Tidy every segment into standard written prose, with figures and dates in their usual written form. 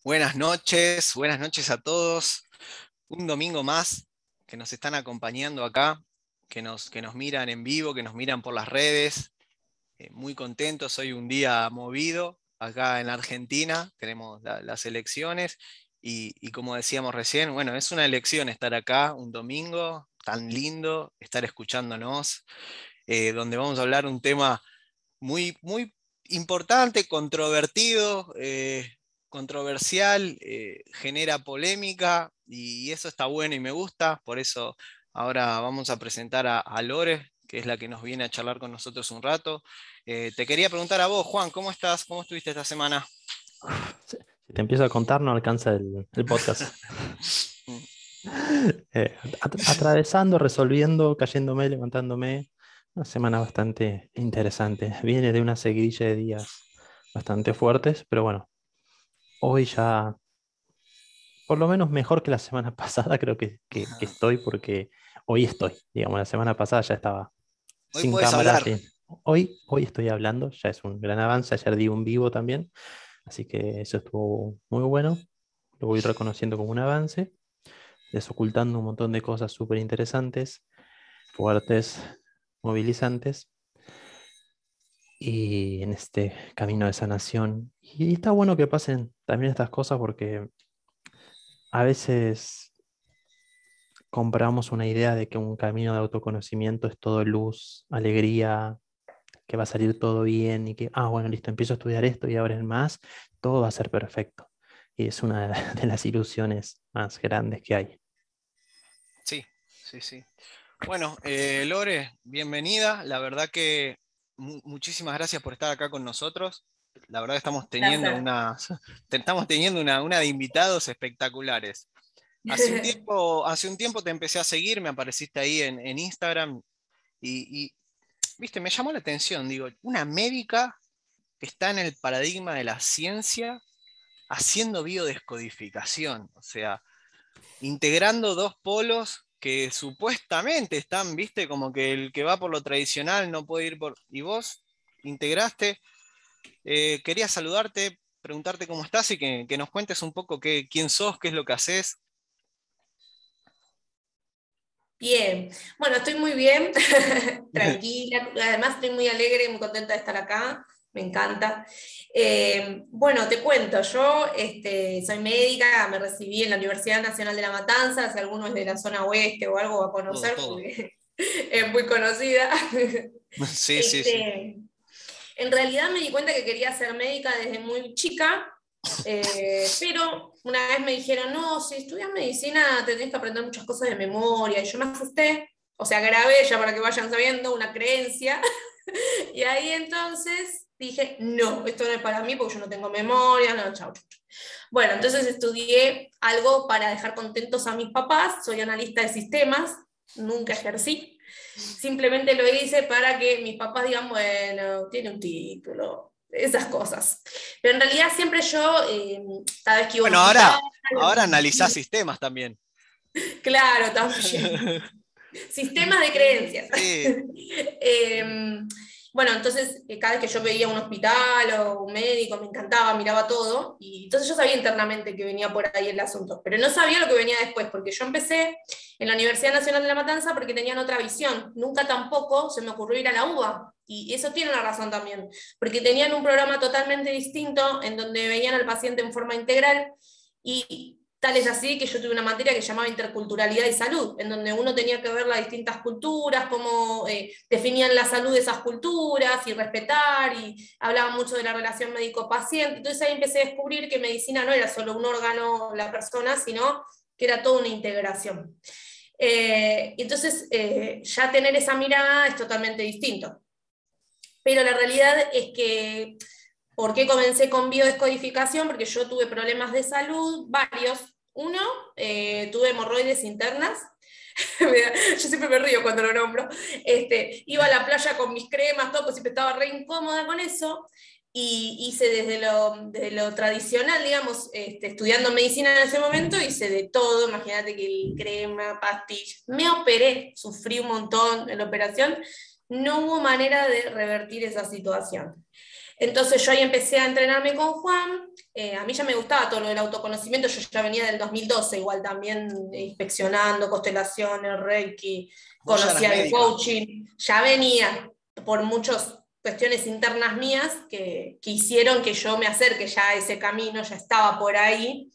Buenas noches a todos. Un domingo más que nos están acompañando acá, que nos miran en vivo, que nos miran por las redes. Muy contentos, hoy un día movido acá en Argentina, tenemos las elecciones y como decíamos recién, bueno, es una elección estar acá un domingo tan lindo, estar escuchándonos, donde vamos a hablar un tema muy importante, controvertido, controversial, genera polémica y eso está bueno y me gusta. Por eso ahora vamos a presentar a Lore, que es la que nos viene a charlar con nosotros un rato. Te quería preguntar a vos, Juan, ¿cómo estás? ¿Cómo estuviste esta semana? Si te empiezo a contar, no alcanza el podcast. Atravesando, resolviendo, cayéndome, levantándome. Una semana bastante interesante. Viene de una seguidilla de días bastante fuertes, pero bueno, hoy ya, por lo menos mejor que la semana pasada, creo que estoy, porque hoy estoy. Digamos, la semana pasada ya estaba Hoy sin podés cámara, hablar. sin. Hoy estoy hablando, ya es un gran avance. Ayer di un vivo también, así que eso estuvo muy bueno. Lo voy reconociendo como un avance, desocultando un montón de cosas súper interesantes, fuertes, movilizantes, y en este camino de sanación. Y está bueno que pasen también estas cosas porque a veces compramos una idea de que un camino de autoconocimiento es todo luz, alegría, que va a salir todo bien y que, bueno, listo, empiezo a estudiar esto y ahora en más, todo va a ser perfecto. Y es una de las ilusiones más grandes que hay. Sí, sí, sí. Bueno, Lore, bienvenida. La verdad que muchísimas gracias por estar acá con nosotros. La verdad que Placer. estamos teniendo una de invitados espectaculares. Hace un tiempo te empecé a seguir, me apareciste ahí en Instagram y, viste, me llamó la atención, digo, una médica que está en el paradigma de la ciencia haciendo biodescodificación, o sea, integrando dos polos que supuestamente están, viste, como que el que va por lo tradicional no puede ir por... Y vos integraste, quería saludarte, preguntarte cómo estás y que nos cuentes un poco quién sos, qué es lo que haces. Bien, bueno, estoy muy bien, tranquila, además estoy muy alegre y muy contenta de estar acá, me encanta. Bueno, te cuento, yo soy médica, me recibí en la Universidad Nacional de La Matanza, si alguno es de la zona oeste o algo va a Todo, conocer, todo. porque es muy conocida. Sí, sí, sí. Este, En realidad me di cuenta que quería ser médica desde muy chica, pero una vez me dijeron, no, si estudias medicina te tenés que aprender muchas cosas de memoria, y yo me asusté, o sea, grabé ya para que vayan sabiendo una creencia, y ahí entonces dije, no, esto no es para mí porque yo no tengo memoria, no, chau, chau, chau. Bueno, entonces estudié algo para dejar contentos a mis papás, soy analista de sistemas, nunca ejercí, simplemente lo hice para que mis papás digan, bueno, tiene un título, esas cosas. Pero en realidad siempre yo, cada vez que iba a un Bueno, hospital, ahora analizás sistemas también. claro, también. Sistemas de creencias. Sí. Em, bueno, entonces cada vez que yo veía un hospital o un médico, me encantaba, miraba todo, y entonces yo sabía internamente que venía por ahí el asunto, pero no sabía lo que venía después, porque yo empecé en la Universidad Nacional de La Matanza porque tenían otra visión, nunca tampoco se me ocurrió ir a la UBA, y eso tiene una razón también, porque tenían un programa totalmente distinto en donde veían al paciente en forma integral, y tal es así que yo tuve una materia que se llamaba interculturalidad y salud, en donde uno tenía que ver las distintas culturas, cómo definían la salud de esas culturas y respetar, y hablaban mucho de la relación médico-paciente. Entonces ahí empecé a descubrir que medicina no era solo un órgano, la persona, sino que era toda una integración. Entonces ya tener esa mirada es totalmente distinto. Pero la realidad es que, ¿por qué comencé con biodescodificación? Porque yo tuve problemas de salud, varios. Uno, tuve hemorroides internas. Yo siempre me río cuando lo nombro. Iba a la playa con mis cremas, todo, pues siempre estaba re incómoda con eso. Y hice desde lo tradicional, digamos, estudiando medicina en ese momento, hice de todo. Imagínate que el crema, pastillas. Me operé, sufrí un montón en la operación, no hubo manera de revertir esa situación. Entonces yo ahí empecé a entrenarme con Juan. A mí ya me gustaba todo lo del autoconocimiento, yo ya venía del 2012 igual también inspeccionando constelaciones, Reiki, Vos ya eras conocía el médica. coaching, ya venía por muchas cuestiones internas mías que hicieron que yo me acerque ya a ese camino, ya estaba por ahí.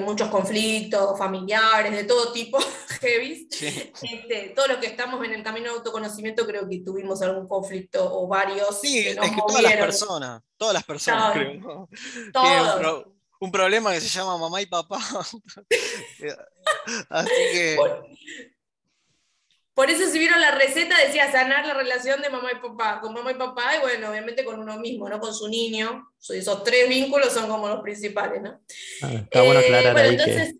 Muchos conflictos familiares de todo tipo, heavy. Sí. Todos los que estamos en el camino de autoconocimiento creo que tuvimos algún conflicto o varios Sí, que nos es que movieron. todas las personas creo, ¿no? Tienen Todos. un problema que se llama mamá y papá. Así que, Por eso si vieron la receta decía sanar la relación de mamá y papá, con mamá y papá, y bueno, obviamente con uno mismo, no con su niño. Esos 3 vínculos son como los principales, ¿no? Está bueno aclarar Bueno, ahí entonces,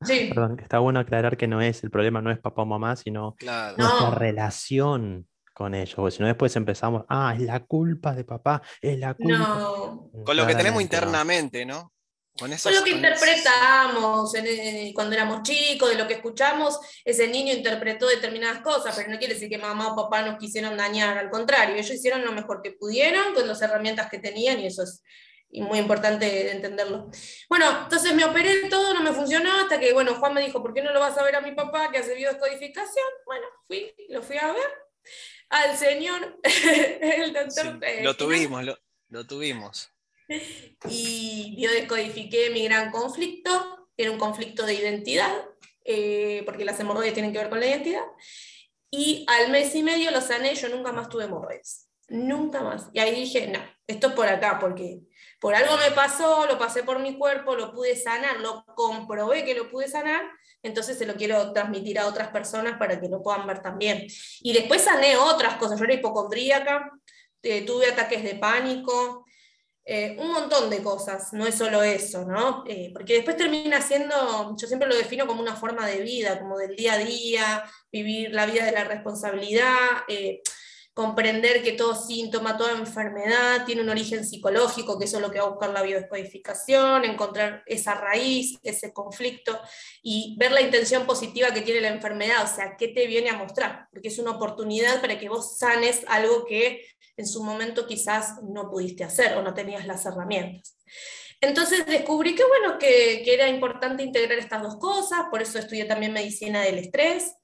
sí, perdón, está bueno aclarar que el problema no es papá o mamá, sino claro. nuestra no, relación con ellos, porque si no después empezamos, es la culpa de papá, es la culpa. no. Con lo que tenemos Claramente no. internamente, ¿no? Con Con lo que con interpretamos cuando éramos chicos, de lo que escuchamos, ese niño interpretó determinadas cosas, pero no quiere decir que mamá o papá nos quisieron dañar, al contrario, ellos hicieron lo mejor que pudieron con las herramientas que tenían y eso es muy importante entenderlo. Bueno, entonces me operé todo, no me funcionó, hasta que, bueno, Juan me dijo, ¿por qué no lo vas a ver a mi papá que hace biodescodificación? Bueno, lo fui a ver al señor, el doctor. Sí, lo tuvimos. Y biodescodifiqué mi gran conflicto, que era un conflicto de identidad, porque las hemorroides tienen que ver con la identidad, y al mes y medio lo sané, yo nunca más tuve hemorroides, nunca más. Y ahí dije, no, esto es por acá, porque por algo me pasó, lo pasé por mi cuerpo, lo pude sanar, lo comprobé que lo pude sanar, entonces se lo quiero transmitir a otras personas para que lo puedan ver también. Y después sané otras cosas, yo era hipocondríaca, tuve ataques de pánico, un montón de cosas, no es solo eso, ¿no? Porque después termina siendo, yo siempre lo defino como una forma de vida, como del día a día, vivir la vida de la responsabilidad, comprender que todo síntoma, toda enfermedad tiene un origen psicológico, que eso es lo que va a buscar la biodescodificación, encontrar esa raíz, ese conflicto, y ver la intención positiva que tiene la enfermedad, o sea, qué te viene a mostrar, porque es una oportunidad para que vos sanes algo que en su momento quizás no pudiste hacer o no tenías las herramientas. Entonces descubrí que, bueno, que era importante integrar estas dos cosas, por eso estudié también medicina del estrés,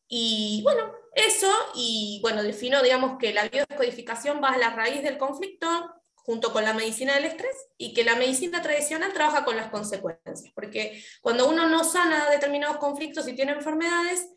y bueno, eso, y bueno, defino, digamos, que la biodescodificación va a la raíz del conflicto, junto con la medicina del estrés, y que la medicina tradicional trabaja con las consecuencias, porque cuando uno no sana determinados conflictos y tiene enfermedades,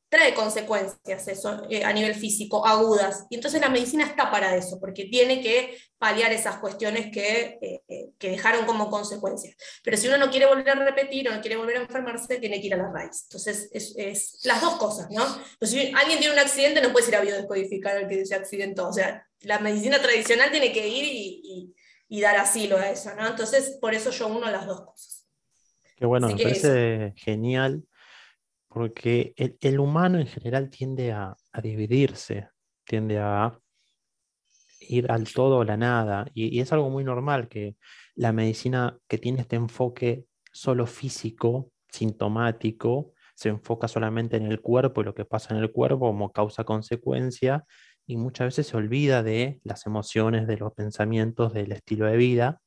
trae consecuencias eso a nivel físico, agudas. Y entonces la medicina está para eso, porque tiene que paliar esas cuestiones que dejaron como consecuencias. Pero si uno no quiere volver a repetir o no quiere volver a enfermarse, tiene que ir a la raíz. Entonces es las dos cosas, ¿no? Pues si alguien tiene un accidente, no puedes ir a biodescodificar al que se accidentó. O sea, la medicina tradicional tiene que ir y dar asilo a eso, ¿no? Entonces, por eso yo uno las dos cosas. Qué bueno, Así me que eso. parece genial, porque el humano en general tiende a dividirse, tiende a ir al todo o la nada, y es algo muy normal que la medicina que tiene este enfoque solo físico, sintomático, se enfoca solamente en el cuerpo y lo que pasa en el cuerpo como causa-consecuencia, y muchas veces se olvida de las emociones, de los pensamientos, del estilo de vida.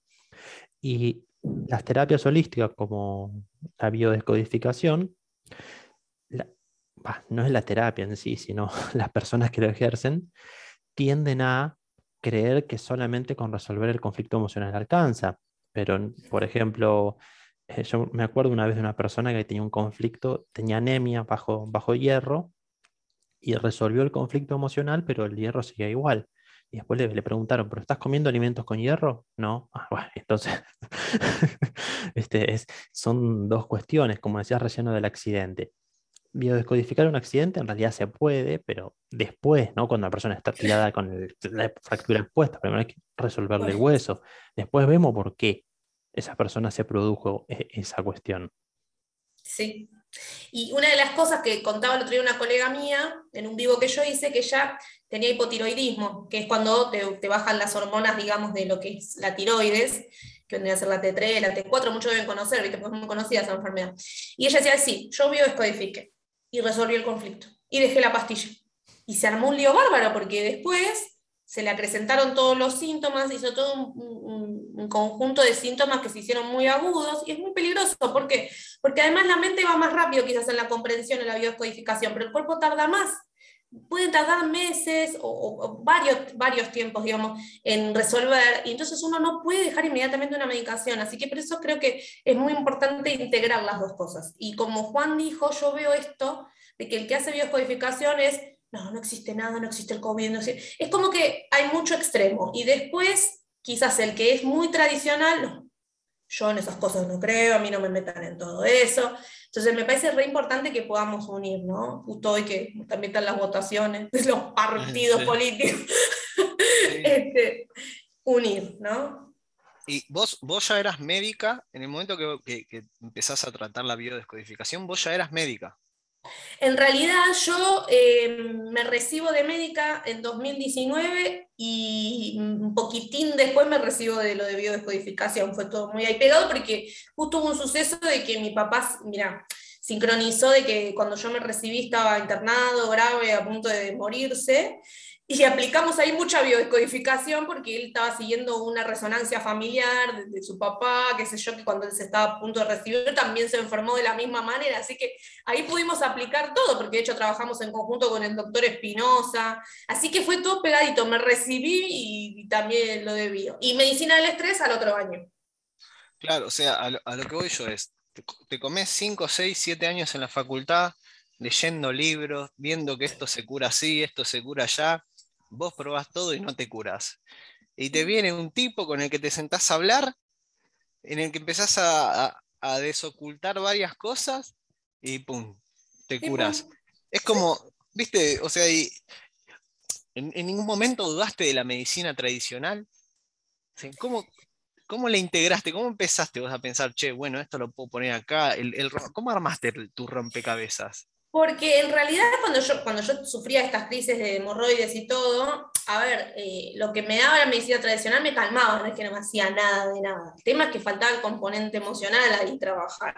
Y las terapias holísticas como la biodescodificación, no es la terapia en sí, sino las personas que lo ejercen, tienden a creer que solamente con resolver el conflicto emocional alcanza. Pero, por ejemplo, yo me acuerdo una vez de una persona que tenía un conflicto, tenía anemia bajo hierro y resolvió el conflicto emocional, pero el hierro seguía igual. Y después le preguntaron, ¿pero estás comiendo alimentos con hierro? No. Bueno, entonces son dos cuestiones, como decías, relleno del accidente. Biodescodificar un accidente en realidad se puede, pero después, ¿no? Cuando la persona está tirada con la fractura expuesta, primero hay que resolverle el Bueno, hueso. Después vemos por qué esa persona se produjo esa cuestión. sí. Y una de las cosas que contaba el otro día una colega mía, en un vivo que yo hice, que ella tenía hipotiroidismo, que es cuando te bajan las hormonas, digamos, de lo que es la tiroides, que vendría a ser la T3, la T4, muchos deben conocer, ¿viste? Porque es muy conocida esa enfermedad. Y ella decía, sí, yo biodescodifiqué y resolví el conflicto. Y dejé la pastilla. y se armó un lío bárbaro, porque después se le acrecentaron todos los síntomas, hizo todo un conjunto de síntomas que se hicieron muy agudos, y es muy peligroso. ¿Por qué? Porque además la mente va más rápido quizás en la comprensión, en la biodescodificación, pero el cuerpo tarda más. Pueden tardar meses o varios tiempos, digamos, en resolver, y entonces uno no puede dejar inmediatamente una medicación. Así que por eso creo que es muy importante integrar las dos cosas. Y como Juan dijo, yo veo esto, de que el que hace biodescodificación es, no existe nada, no existe el COVID, no existe. Es como que hay mucho extremo. Y después, quizás el que es muy tradicional, no, yo en esas cosas no creo, a mí no me metan en todo eso. Entonces me parece re importante que podamos unir, ¿no? Justo hoy que también están las votaciones de los partidos políticos, Sí. unir, ¿no? Y vos ya eras médica, en el momento que empezás a tratar la biodescodificación, vos ya eras médica. En realidad yo me recibo de médica en 2019 y un poquitín después me recibo de lo de biodescodificación. Fue todo muy ahí pegado porque justo hubo un suceso de que mi papá, mira, sincronizó de que cuando yo me recibí estaba internado, grave, a punto de morirse. Y aplicamos ahí mucha biodescodificación porque él estaba siguiendo una resonancia familiar de su papá, qué sé yo, que cuando él se estaba a punto de recibir también se enfermó de la misma manera. Así que ahí pudimos aplicar todo, porque de hecho trabajamos en conjunto con el doctor Espinosa. Así que fue todo pegadito. Me recibí y también lo de bio. Y medicina del estrés al otro año. Claro, o sea, a lo que voy yo es, te comés 5, 6, 7 años en la facultad, leyendo libros, viendo que esto se cura así, esto se cura allá, vos probás todo y no te curás. Y te viene un tipo con el que te sentás a hablar, en el que empezás a desocultar varias cosas y pum, te Y curás. pum. Es ¿Sí? como, viste, o sea, en ningún momento dudaste de la medicina tradicional. O sea, ¿cómo le integraste? ¿Cómo empezaste vos a pensar, che, bueno, esto lo puedo poner acá? ¿Cómo armaste tu rompecabezas? Porque en realidad cuando yo sufría estas crisis de hemorroides y todo, a ver, lo que me daba la medicina tradicional me calmaba, no es que no me hacía nada de nada. El tema es que faltaba el componente emocional ahí trabajar.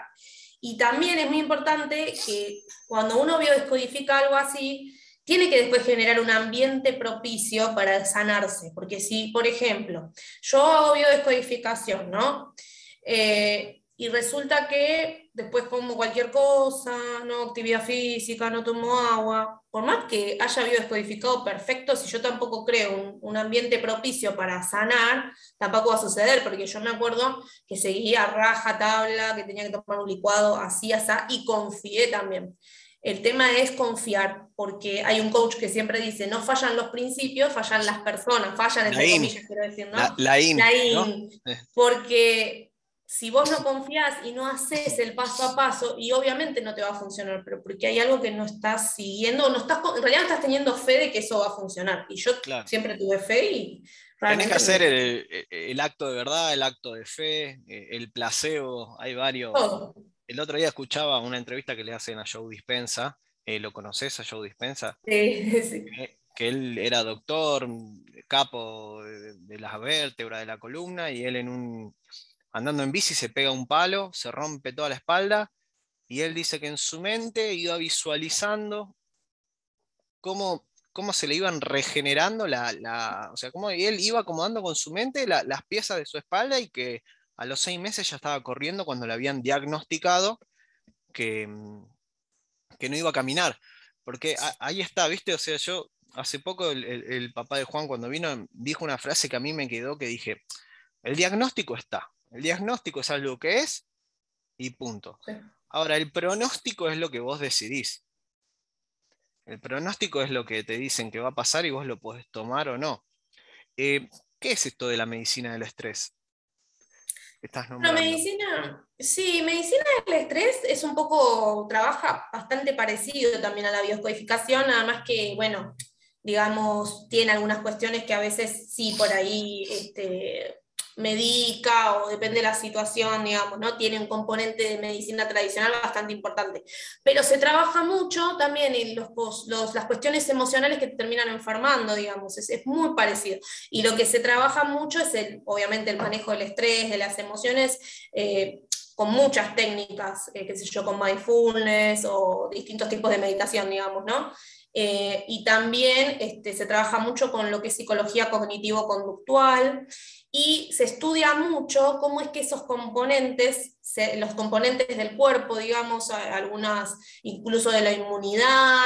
Y también es muy importante que cuando uno biodescodifica algo así, tiene que después generar un ambiente propicio para sanarse. Porque si, por ejemplo, yo hago biodescodificación, ¿no? Y resulta que después como cualquier cosa, no actividad física, no tomo agua, por más que haya biodescodificado perfecto, si yo tampoco creo un ambiente propicio para sanar, tampoco va a suceder, porque yo me acuerdo que seguía raja tabla, que tenía que tomar un licuado, así, así, y confié también. El tema es confiar, porque hay un coach que siempre dice, no fallan los principios, fallan las personas, fallan La entre IN, comillas, quiero decir, ¿no? la IN, La ¿no? IN, porque si vos no confías y no haces el paso a paso, y obviamente no te va a funcionar, pero porque hay algo que no estás siguiendo, no estás, en realidad no estás teniendo fe de que eso va a funcionar. Y yo Claro. siempre tuve fe y Tenés que realmente hacer el acto de verdad, el acto de fe, el placebo, hay varios. todo. El otro día escuchaba una entrevista que le hacen a Joe Dispenza, ¿lo conoces a Joe Dispenza? Sí, sí. Que él era doctor, capo de las vértebras de la columna, y él andando en bici se pega un palo, se rompe toda la espalda, y él dice que en su mente iba visualizando cómo se le iban regenerando o sea, cómo él iba acomodando con su mente las piezas de su espalda y que a los 6 meses ya estaba corriendo cuando le habían diagnosticado que, que no iba a caminar. Porque ahí está, ¿viste? O sea, yo hace poco el papá de Juan cuando vino dijo una frase que a mí me quedó que dije, el diagnóstico está, el diagnóstico es algo que es y punto. Sí. Ahora, el pronóstico es lo que vos decidís. El pronóstico es lo que te dicen que va a pasar y vos lo podés tomar o no. ¿Qué es esto de la medicina del estrés que estás Bueno, nombrando? medicina, sí, medicina del estrés es un poco, trabaja bastante parecido también a la biodescodificación, nada más que, bueno, digamos, tiene algunas cuestiones que a veces sí por ahí medica o depende de la situación, digamos, ¿no? Tiene un componente de medicina tradicional bastante importante. Pero se trabaja mucho también en las cuestiones emocionales que te terminan enfermando, digamos, es muy parecido. Y lo que se trabaja mucho es obviamente el manejo del estrés, de las emociones, con muchas técnicas, qué sé yo, con mindfulness o distintos tipos de meditación, digamos, ¿no? Y también se trabaja mucho con lo que es psicología cognitivo-conductual, y se estudia mucho cómo es que esos componentes, los componentes del cuerpo, digamos, algunas incluso de la inmunidad,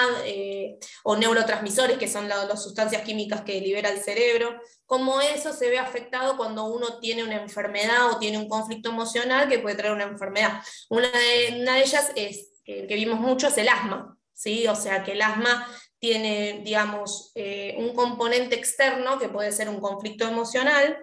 o neurotransmisores, que son las sustancias químicas que libera el cerebro, cómo eso se ve afectado cuando uno tiene una enfermedad o tiene un conflicto emocional que puede traer una enfermedad. Una de ellas es, que vimos mucho, es el asma, ¿sí? O sea, que el asma tiene, digamos, un componente externo que puede ser un conflicto emocional,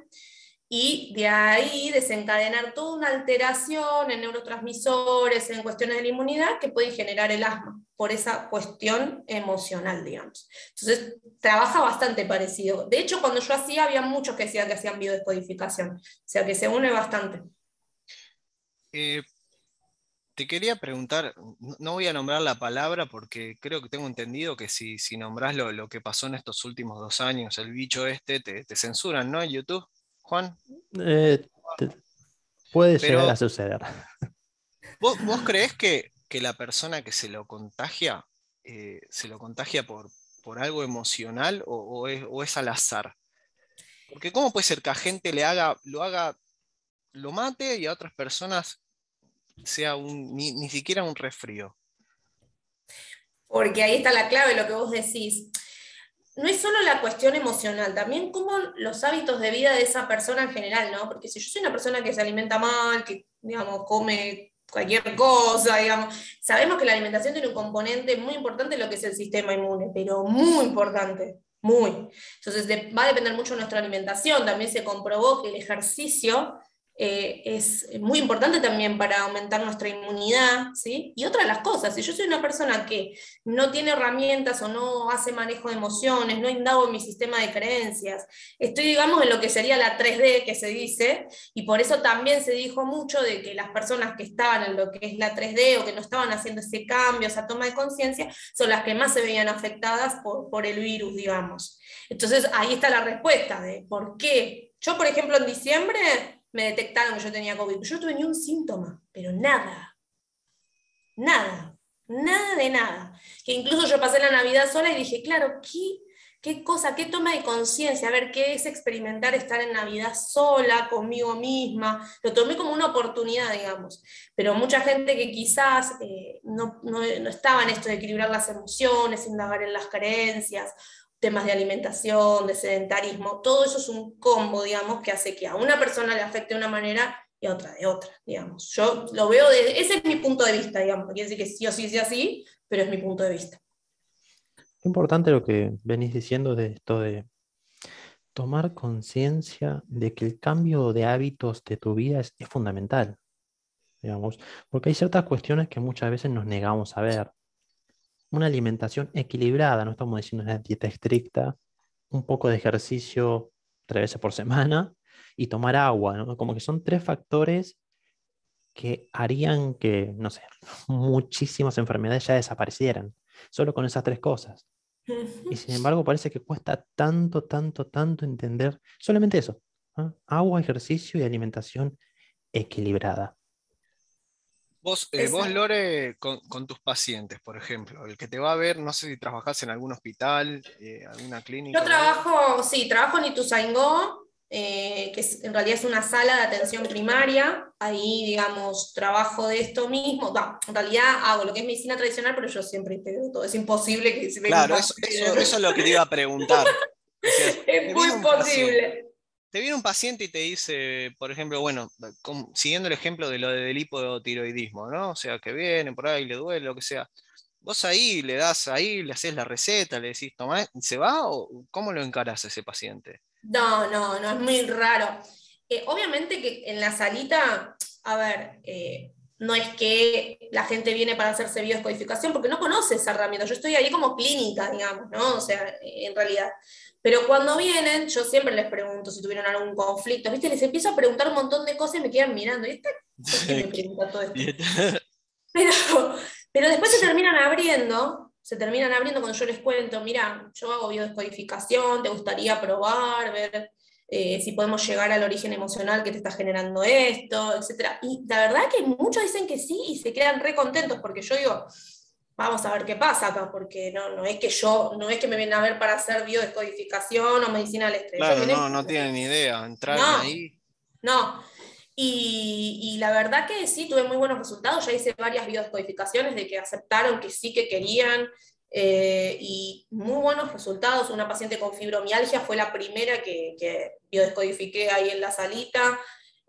y de ahí desencadenar toda una alteración en neurotransmisores, en cuestiones de la inmunidad, que pueden generar el asma, por esa cuestión emocional, digamos. Entonces, trabaja bastante parecido. De hecho, cuando yo hacía, había muchos que decían que hacían biodescodificación, o sea que se une bastante. Eh, Te quería preguntar, no voy a nombrar la palabra porque creo que tengo entendido que si nombrás lo que pasó en estos últimos 2 años, el bicho te censuran, ¿no? En YouTube, Juan. Eh, te- Puede llegar a Pero, suceder. ¿vos creés que la persona que se lo contagia por algo emocional o es al azar? Porque ¿cómo puede ser que a gente lo mate y a otras personas sea ni siquiera un resfrío? Porque ahí está la clave, lo que vos decís. No es solo la cuestión emocional, también como los hábitos de vida de esa persona en general, ¿no? Porque si yo soy una persona que se alimenta mal, que, digamos, come cualquier cosa, digamos, sabemos que la alimentación tiene un componente muy importante en lo que es el sistema inmune, pero muy importante, muy. Entonces va a depender mucho de nuestra alimentación. También se comprobó que el ejercicio es muy importante también para aumentar nuestra inmunidad, ¿sí? Y otra de las cosas, si yo soy una persona que no tiene herramientas o no hace manejo de emociones, no indago en mi sistema de creencias, estoy, digamos, en lo que sería la 3D que se dice, y por eso también se dijo mucho de que las personas que estaban en lo que es la 3D o que no estaban haciendo ese cambio, esa toma de conciencia, son las que más se veían afectadas por el virus, digamos. Entonces ahí está la respuesta de por qué. Yo, por ejemplo, en diciembre me detectaron que yo tenía COVID, pero yo no tuve ni un síntoma, pero nada, nada, nada de nada. Que incluso yo pasé la Navidad sola y dije, claro, qué cosa, qué toma de conciencia, a ver qué es experimentar estar en Navidad sola, conmigo misma. Lo tomé como una oportunidad, digamos. Pero mucha gente que quizás no estaba en esto de equilibrar las emociones, indagar en las creencias, temas de alimentación, de sedentarismo, todo eso es un combo, digamos, que hace que a una persona le afecte de una manera y a otra de otra, digamos. Yo lo veo ese es mi punto de vista, digamos, no quiere decir que sí o sí sea así, pero es mi punto de vista. Qué importante lo que venís diciendo de esto de tomar conciencia de que el cambio de hábitos de tu vida es fundamental, digamos, porque hay ciertas cuestiones que muchas veces nos negamos a ver. Una alimentación equilibrada, no estamos diciendo una dieta estricta, un poco de ejercicio 3 veces por semana y tomar agua, ¿no? Como que son tres factores que harían que, no sé, muchísimas enfermedades ya desaparecieran, solo con esas tres cosas. Y sin embargo parece que cuesta tanto, tanto, tanto entender solamente eso, ¿ah? Agua, ejercicio y alimentación equilibrada. Vos, Exacto. Lore, con tus pacientes, por ejemplo, el que te va a ver, no sé si trabajás en algún hospital, alguna Yo clínica o algo. trabajo, sí, trabajo en Ituzaingó, en realidad es una sala de atención primaria. Ahí, digamos, trabajo de esto mismo. No, en realidad hago lo que es medicina tradicional, pero yo siempre integro todo. Es imposible que se venga un Claro, eso es lo que te iba a preguntar. Decías, es te muy viene un paciente. posible. Te viene un paciente y te dice, por ejemplo, bueno, siguiendo el ejemplo de lo del hipotiroidismo, ¿no? O sea, que viene por ahí, le duele, lo que sea. Vos ahí le das, ahí le haces la receta, le decís, tomá, ¿y se va o cómo lo encarás a ese paciente? No, es muy raro. Obviamente que en la salita, a ver, no es que la gente viene para hacerse biodescodificación porque no conoce esa herramienta. Yo estoy ahí como clínica, digamos, ¿no? O sea, en realidad. Pero cuando vienen, yo siempre les pregunto si tuvieron algún conflicto, ¿viste? Les empiezo a preguntar un montón de cosas y me quedan mirando. ¿Y esta por qué me pregunta todo esto? Pero, pero después se terminan abriendo cuando yo les cuento, mira, yo hago biodescodificación, te gustaría probar, ver si podemos llegar al origen emocional que te está generando esto, etcétera. Y la verdad que muchos dicen que sí y se quedan re contentos, porque yo digo, vamos a ver qué pasa acá, porque no es que me vienen a ver para hacer biodescodificación o medicina del estrés. Claro, Ellos vienen no porque- tienen ni idea, entraron No, ahí. no. Y la verdad que sí, tuve muy buenos resultados. Ya hice varias biodescodificaciones de que aceptaron que sí que querían, y muy buenos resultados. Una paciente con fibromialgia fue la primera que biodescodifiqué ahí en la salita.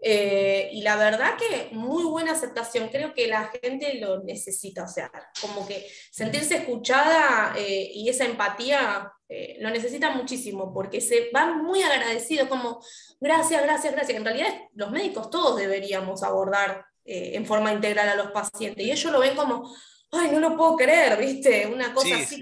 Y la verdad que muy buena aceptación. Creo que la gente lo necesita. O sea, como que sentirse escuchada, y esa empatía, lo necesita muchísimo porque se van muy agradecidos, como gracias, gracias, gracias. En realidad los médicos todos deberíamos abordar, en forma integral a los pacientes, y ellos lo ven como, ay, no lo puedo creer, ¿viste? Una cosa Sí, así, sí.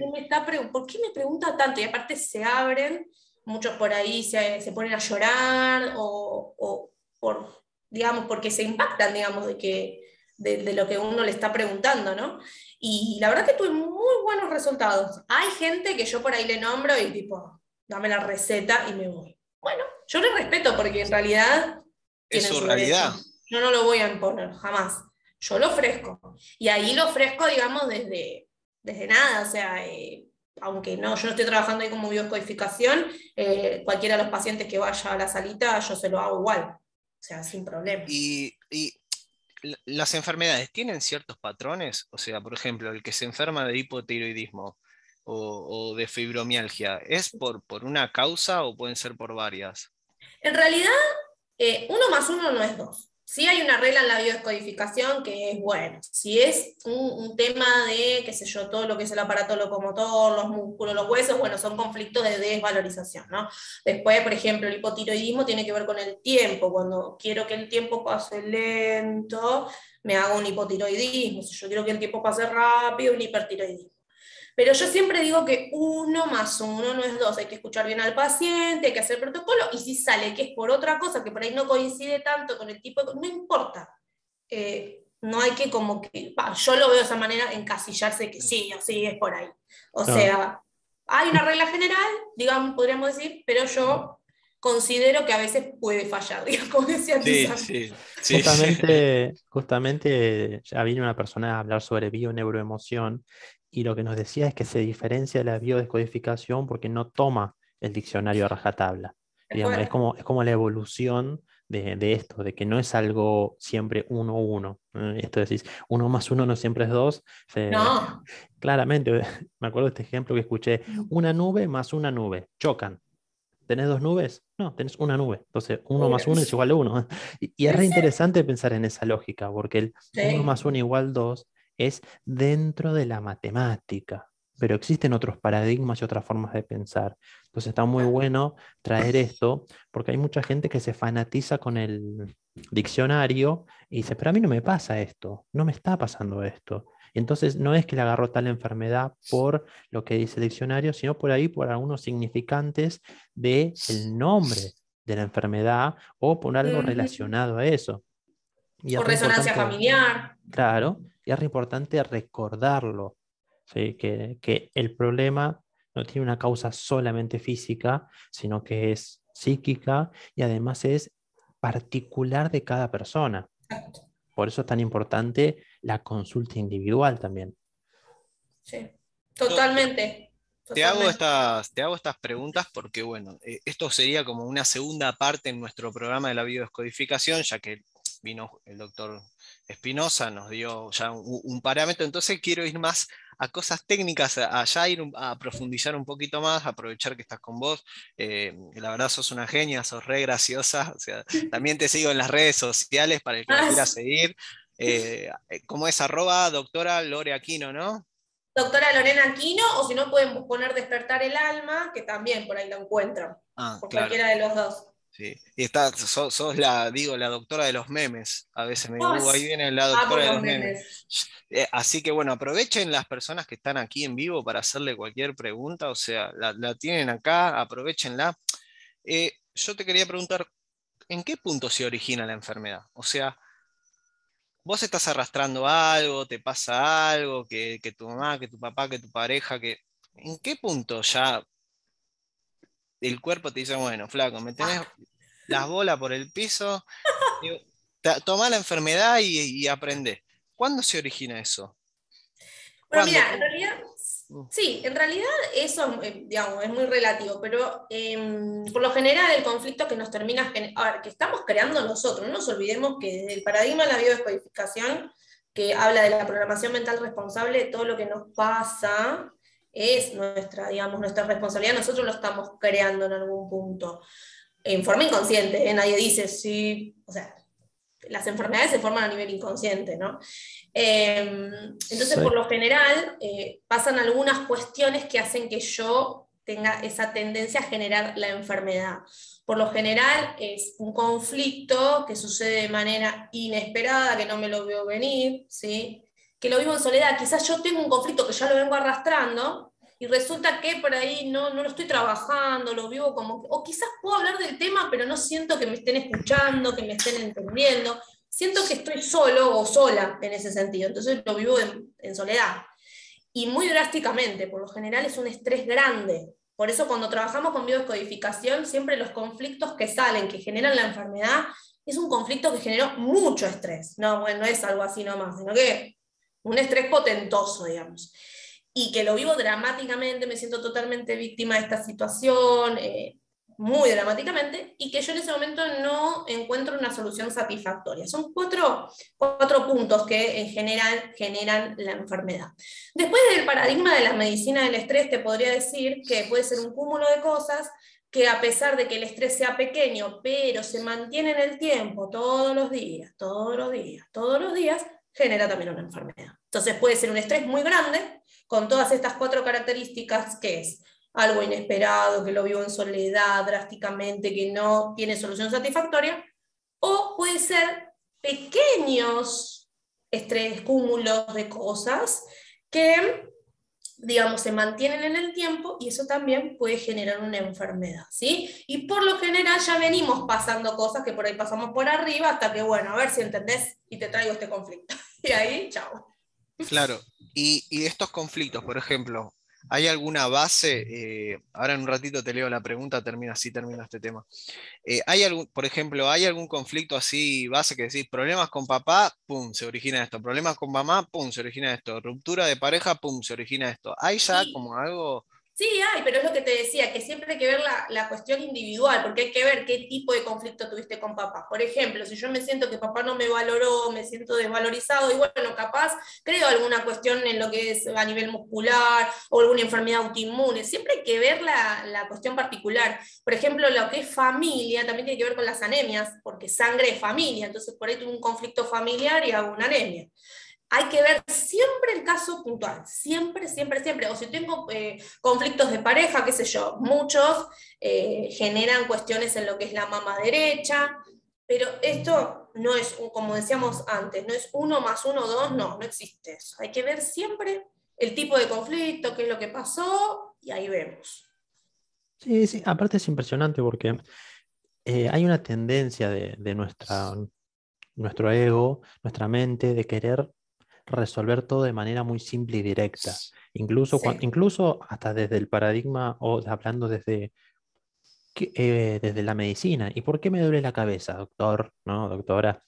¿por qué me pregunta tanto? Y aparte se abren, muchos por ahí se ponen a llorar, o por, digamos, porque se impactan, digamos, de lo que uno le está preguntando, ¿no? Y la verdad que tuve muy buenos resultados. Hay gente que yo por ahí le nombro y tipo, dame la receta y me voy. Bueno, yo le respeto porque en realidad Es tienen su su derecho. realidad. Yo no lo voy a imponer, jamás. Yo lo ofrezco. Y ahí lo ofrezco, digamos, desde nada. O sea, aunque no, yo no estoy trabajando ahí como biocodificación, cualquiera de los pacientes que vaya a la salita, yo se lo hago igual. O sea, sin problema. Y las enfermedades tienen ciertos patrones, o sea, por ejemplo, el que se enferma de hipotiroidismo o de fibromialgia, ¿es por una causa o pueden ser por varias? En realidad, 1 más 1 no es 2. Sí hay una regla en la biodescodificación que es, bueno, si es un tema de, qué sé yo, todo lo que es el aparato locomotor, los músculos, los huesos, bueno, son conflictos de desvalorización, ¿no? Después, por ejemplo, el hipotiroidismo tiene que ver con el tiempo. Cuando quiero que el tiempo pase lento, me hago un hipotiroidismo. Si yo quiero que el tiempo pase rápido, un hipertiroidismo. Pero yo siempre digo que 1 más 1 no es 2. Hay que escuchar bien al paciente, hay que hacer protocolo, y si sale que es por otra cosa, que por ahí no coincide tanto con el tipo de... No importa. No hay que como que... Yo lo veo de esa manera, encasillarse que sí o sí es por ahí. O No, sea, hay una regla general, digamos, podríamos decir, pero yo considero que a veces puede fallar, digamos, como decía antes. Sí, sí, sí. justamente ya vino una persona a hablar sobre bio-neuroemoción y lo que nos decía es que se diferencia de la biodescodificación porque no toma el diccionario a rajatabla. Digamos, es como la evolución de esto, de que no es algo siempre 1-1. Esto decís, 1 más 1 no siempre es 2. No. Claramente, me acuerdo de este ejemplo que escuché, una nube más una nube, chocan. ¿Tenés dos nubes? No, tenés una nube. Entonces, 1 más 1 es igual a 1. Y es re interesante pensar en esa lógica, porque el 1 más 1 Sí. igual 2 es dentro de la matemática, pero existen otros paradigmas y otras formas de pensar. Entonces, está muy bueno traer esto, porque hay mucha gente que se fanatiza con el diccionario y dice, pero a mí no me pasa esto, no me está pasando esto. Entonces, no es que le agarró tal enfermedad por lo que dice el diccionario, sino por ahí, por algunos significantes del nombre de la enfermedad o por algo Ujú. relacionado a eso. Y O es re resonancia importante, familiar. claro, y es re importante recordarlo, ¿sí? Que el problema no tiene una causa solamente física, sino que es psíquica y además es particular de cada persona. Por eso es tan importante la consulta individual también. Sí, Yo totalmente, totalmente. te hago estas preguntas porque, bueno, esto sería como una segunda parte en nuestro programa de la biodescodificación, ya que vino el doctor Espinosa, nos dio ya un parámetro, entonces quiero ir más a cosas técnicas, allá ir a profundizar un poquito más, aprovechar que estás con vos. La verdad sos una genia, sos re graciosa, o sea, también te sigo en las redes sociales para el que la Ah, quiera seguir. ¿Cómo es? Doctora Lore Aquino, ¿no? doctora Lorena Aquino, o si no pueden poner Despertar el Alma, que también por ahí lo encuentran, Ah, por claro. cualquiera de los dos. Sí. Y sos la, digo, la doctora de los memes. A veces me digo, No, ahí viene la amo doctora de los los memes. memes. Así que bueno, aprovechen las personas que están aquí en vivo para hacerle cualquier pregunta. O sea, la tienen acá, aprovechenla. Yo te quería preguntar, ¿en qué punto se origina la enfermedad? O sea, vos estás arrastrando algo, te pasa algo, que tu mamá, que tu papá, que tu pareja, que... ¿En qué punto ya el cuerpo te dice, bueno, flaco, me tenés Basta. las bolas por el piso? Digo, toma la enfermedad y aprende. ¿Cuándo se origina eso? Bueno, ¿Cuándo? mira, en realidad, sí, en realidad eso, digamos, es muy relativo, pero por lo general el conflicto que nos termina, a ver, que estamos creando nosotros, no nos olvidemos que desde el paradigma de la biodescodificación, que habla de la programación mental responsable, todo lo que nos pasa es nuestra, digamos, nuestra responsabilidad, nosotros lo estamos creando en algún punto, en forma inconsciente, ¿eh? Nadie dice, sí, o sea, las enfermedades se forman a nivel inconsciente, ¿no? Entonces, Sí, por lo general, pasan algunas cuestiones que hacen que yo tenga esa tendencia a generar la enfermedad. Por lo general es un conflicto que sucede de manera inesperada, que no me lo veo venir, ¿sí? Que lo vivo en soledad. Quizás yo tengo un conflicto que ya lo vengo arrastrando y resulta que por ahí no lo estoy trabajando, lo vivo como... O quizás puedo hablar del tema, pero no siento que me estén escuchando, que me estén entendiendo. Siento que estoy solo o sola en ese sentido, entonces lo vivo en soledad. Y muy drásticamente, por lo general es un estrés grande. Por eso cuando trabajamos con biodescodificación, siempre los conflictos que salen, que generan la enfermedad, es un conflicto que generó mucho estrés. No, bueno, no es algo así nomás, sino que un estrés potentoso, digamos. Y que lo vivo dramáticamente, me siento totalmente víctima de esta situación, muy dramáticamente, y que yo en ese momento no encuentro una solución satisfactoria. Son cuatro puntos que en general generan la enfermedad. Después del paradigma de la medicina del estrés, te podría decir que puede ser un cúmulo de cosas que a pesar de que el estrés sea pequeño, pero se mantiene en el tiempo todos los días, todos los días, todos los días, genera también una enfermedad. Entonces puede ser un estrés muy grande, con todas estas cuatro características, que es algo inesperado, que lo vivo en soledad drásticamente, que no tiene solución satisfactoria, o puede ser pequeños estrés, cúmulos de cosas que, digamos, se mantienen en el tiempo y eso también puede generar una enfermedad, ¿sí? Y por lo general ya venimos pasando cosas que por ahí pasamos por arriba hasta que, bueno, a ver si entendés y te traigo este conflicto. Y ahí, chao. Claro, y estos conflictos, por ejemplo, ¿hay alguna base? Ahora en un ratito te leo la pregunta, así termino este tema. ¿Hay algún, por ejemplo, hay algún conflicto así base que decís, problemas con papá, pum, se origina esto, problemas con mamá, pum, se origina esto, ruptura de pareja, pum, se origina esto? ¿Hay ya Sí, como algo? sí, hay, pero es lo que te decía, que siempre hay que ver la cuestión individual, porque hay que ver qué tipo de conflicto tuviste con papá. Por ejemplo, si yo me siento que papá no me valoró, me siento desvalorizado, y bueno, capaz creo alguna cuestión en lo que es a nivel muscular o alguna enfermedad autoinmune. Siempre hay que ver la cuestión particular. Por ejemplo, lo que es familia también tiene que ver con las anemias, porque sangre es familia, entonces por ahí tuve un conflicto familiar y hago una anemia. Hay que ver siempre el caso puntual, siempre, siempre, siempre. O si tengo conflictos de pareja, qué sé yo, muchos generan cuestiones en lo que es la mama derecha, pero esto no es, como decíamos antes, no es uno más uno, dos, no existe eso. Hay que ver siempre el tipo de conflicto, qué es lo que pasó, y ahí vemos. sí, sí, aparte es impresionante porque hay una tendencia de nuestro ego, nuestra mente, de querer resolver todo de manera muy simple y directa. Incluso, Sí. incluso hasta desde el paradigma o hablando desde la medicina. ¿Y por qué me duele la cabeza, doctor? ¿No, doctora?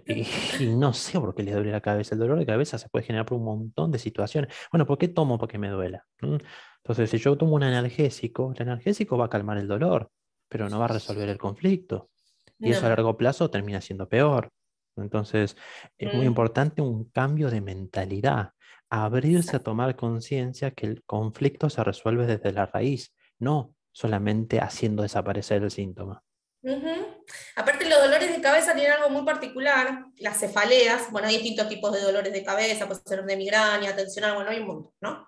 Y no sé por qué le duele la cabeza. El dolor de cabeza se puede generar por un montón de situaciones. Bueno, ¿por qué tomo para que me duela? ¿Mm? Entonces, si yo tomo un analgésico, el analgésico va a calmar el dolor, pero no va a resolver el conflicto. Y eso a No. largo plazo termina siendo peor. Entonces, es muy Mm, importante un cambio de mentalidad, abrirse a exacto. tomar conciencia que el conflicto se resuelve desde la raíz, no solamente haciendo desaparecer el síntoma. Ujú. Aparte, los dolores de cabeza tienen algo muy particular, las cefaleas, bueno, hay distintos tipos de dolores de cabeza, puede ser de migraña, tensional, bueno, hay un montón, ¿no?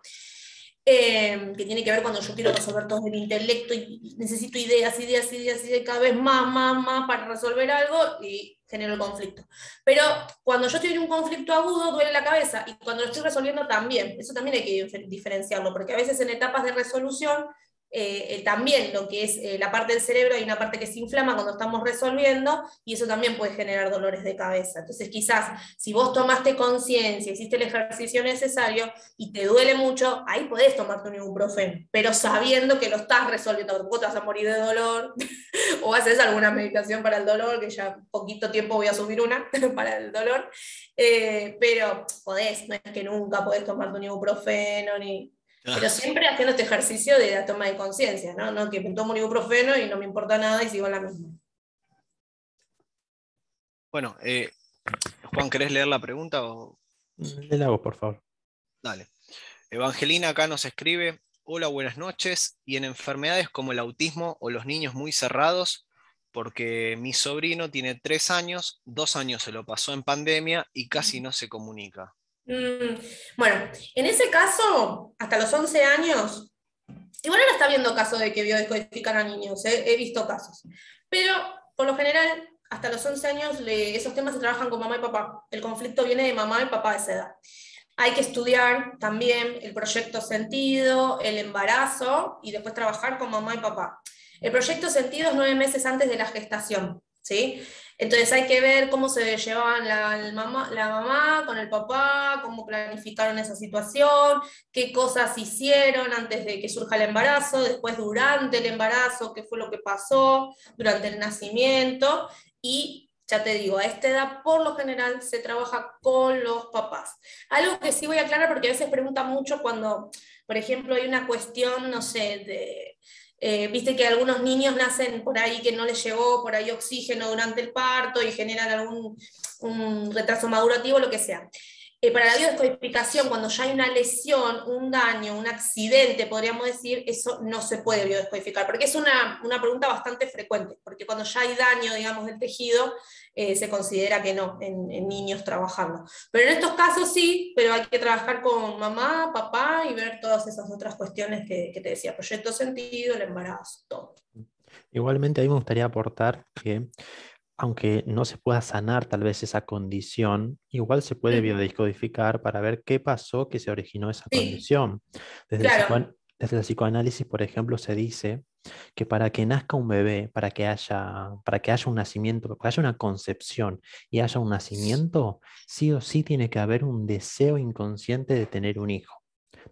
Que tiene que ver cuando yo quiero resolver todo el intelecto y necesito ideas, ideas, ideas, ideas, cada vez más para resolver algo y genero el conflicto. Pero cuando yo estoy en un conflicto agudo, duele la cabeza, y cuando lo estoy resolviendo también, eso también hay que diferenciarlo, porque a veces en etapas de resolución también lo que es la parte del cerebro, hay una parte que se inflama cuando estamos resolviendo, y eso también puede generar dolores de cabeza. Entonces quizás si vos tomaste conciencia, hiciste el ejercicio necesario y te duele mucho, ahí podés tomarte un ibuprofeno, pero sabiendo que lo estás resolviendo, porque vos te vas a morir de dolor, o haces alguna medicación para el dolor, que ya poquito tiempo voy a subir una para el dolor, pero podés, no es que nunca podés tomarte un ibuprofeno, pero siempre haciendo este ejercicio de la toma de conciencia, ¿no? No que me tomo un ibuprofeno y no me importa nada y sigo en la misma. Bueno, Juan, ¿querés leer la pregunta? Le hago, por favor. Dale. Evangelina acá nos escribe: hola, buenas noches. Y en enfermedades como el autismo o los niños muy cerrados, porque mi sobrino tiene 3 años, 2 años se lo pasó en pandemia y casi no se comunica. Bueno, en ese caso, hasta los 11 años, igual ahora está viendo casos de que biodescodifican a niños, he visto casos, pero por lo general, hasta los 11 años, esos temas se trabajan con mamá y papá. El conflicto viene de mamá y papá a esa edad. Hay que estudiar también el proyecto sentido, el embarazo, y después trabajar con mamá y papá. El proyecto sentido es 9 meses antes de la gestación, ¿sí? Entonces hay que ver cómo se llevaban la mamá con el papá, cómo planificaron esa situación, qué cosas hicieron antes de que surja el embarazo, después durante el embarazo, qué fue lo que pasó durante el nacimiento, y ya te digo, a esta edad por lo general se trabaja con los papás. Algo que sí voy a aclarar, porque a veces preguntan mucho cuando, por ejemplo, hay una cuestión, no sé, viste que algunos niños nacen por ahí que no les llegó por ahí oxígeno durante el parto y generan algún un retraso madurativo, lo que sea. Para la biodescodificación, cuando ya hay una lesión, un daño, un accidente, podríamos decir, eso no se puede biodescodificar, porque es una pregunta bastante frecuente, porque cuando ya hay daño, digamos, del tejido, se considera que no, en niños trabajando. Pero en estos casos sí, pero hay que trabajar con mamá, papá y ver todas esas otras cuestiones que te decía, proyecto sentido, el embarazo, todo. Igualmente, a mí me gustaría aportar que, aunque no se pueda sanar tal vez esa condición, igual se puede biodescodificar para ver qué pasó que se originó esa Sí, condición. claro. Desde el psicoanálisis, por ejemplo, se dice que para que nazca un bebé, para que haya un nacimiento, para que haya una concepción y haya un nacimiento, sí o sí tiene que haber un deseo inconsciente de tener un hijo,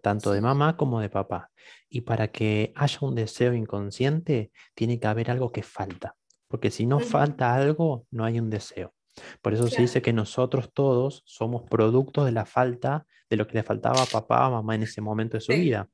tanto de Sí, mamá como de papá. Y para que haya un deseo inconsciente, tiene que haber algo que falta, porque si no falta algo, no hay un deseo. Por eso se dice claro. que nosotros todos somos productos de la falta de lo que le faltaba a papá o mamá en ese momento de su Sí, vida.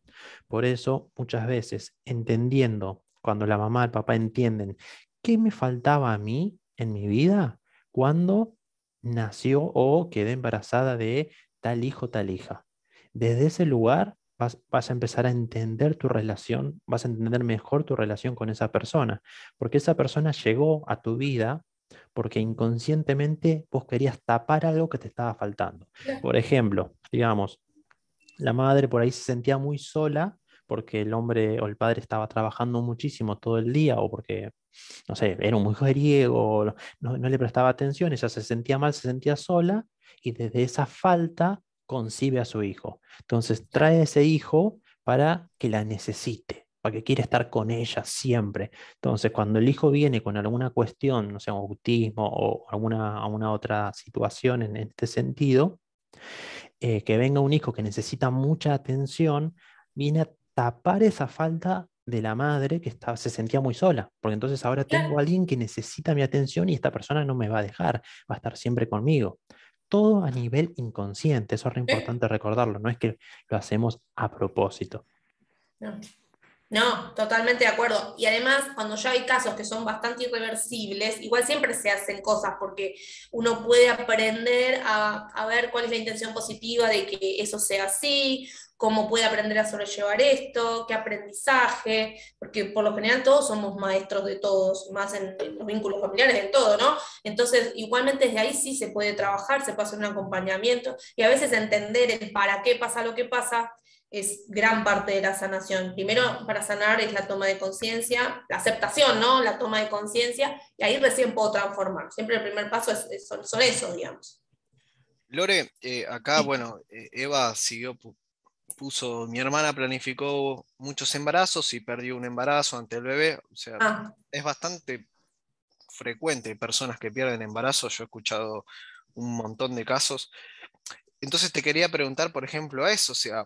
Por eso, muchas veces, entendiendo, cuando la mamá y el papá entienden qué me faltaba a mí en mi vida cuando nació o quedé embarazada de tal hijo, tal hija. Desde ese lugar vas a empezar a entender tu relación, vas a entender mejor tu relación con esa persona, porque esa persona llegó a tu vida porque inconscientemente vos querías tapar algo que te estaba faltando. claro. Por ejemplo, digamos, la madre por ahí se sentía muy sola porque el hombre o el padre estaba trabajando muchísimo todo el día o porque, no sé, era un mujeriego, no le prestaba atención, ella se sentía mal, se sentía sola y desde esa falta concibe a su hijo. Entonces trae a ese hijo para que la necesite, para que quiera estar con ella siempre. Entonces, cuando el hijo viene con alguna cuestión, no sé, autismo o alguna otra situación en este sentido, que venga un hijo que necesita mucha atención, viene a tapar esa falta de la madre que se sentía muy sola, porque entonces ahora tengo a Claro. alguien que necesita mi atención y esta persona no me va a dejar, va a estar siempre conmigo. Todo a nivel inconsciente, eso es re importante recordarlo, no es que lo hacemos a propósito. No. No, totalmente de acuerdo. Y además, cuando ya hay casos que son bastante irreversibles, igual siempre se hacen cosas porque uno puede aprender a ver cuál es la intención positiva de que eso sea así, cómo puede aprender a sobrellevar esto, qué aprendizaje, porque por lo general todos somos maestros de todos, más en los vínculos familiares, en todo, ¿no? Entonces, igualmente desde ahí sí se puede trabajar, se puede hacer un acompañamiento y a veces entender el para qué pasa lo que pasa es gran parte de la sanación. Primero, para sanar es la toma de conciencia, la aceptación, ¿no? La toma de conciencia, y ahí recién puedo transformar. Siempre el primer paso son eso, digamos. Lore, acá, Sí. bueno, Eva siguió puso, mi hermana planificó muchos embarazos y perdió un embarazo ante el bebé. O sea, Ah, es bastante frecuente personas que pierden embarazo. Yo he escuchado un montón de casos. Entonces te quería preguntar, por ejemplo, a eso. O sea,